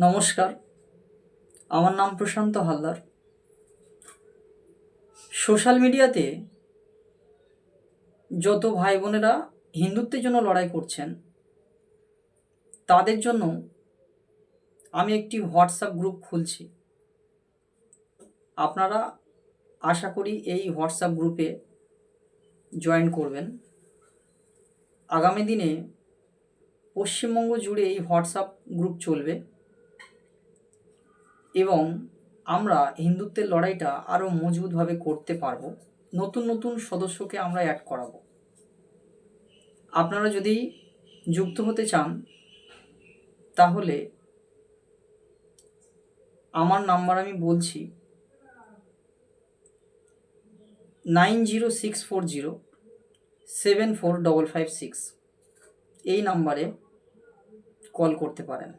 নমস্কার, আমার নাম প্রশান্ত হালদার। সোশ্যাল মিডিয়াতে যত ভাই বোনেরা হিন্দুত্বের জন্য লড়াই করছেন, তাদের জন্য আমি একটি হোয়াটসঅ্যাপ গ্রুপ খুলছি। আপনারা আশা করি এই হোয়াটসঅ্যাপ গ্রুপে জয়েন করবেন। আগামী দিনে পশ্চিমবঙ্গ জুড়ে এই হোয়াটসঅ্যাপ গ্রুপ চলবে এবং আমরা হিন্দুত্বের লড়াইটা আরও মজবুতভাবে করতে পারবো। নতুন নতুন সদস্যকে আমরা অ্যাড করাবো। আপনারা যদি যুক্ত হতে চান তাহলে আমার নাম্বার আমি বলছি 9064074556। এই নাম্বারে কল করতে পারেন।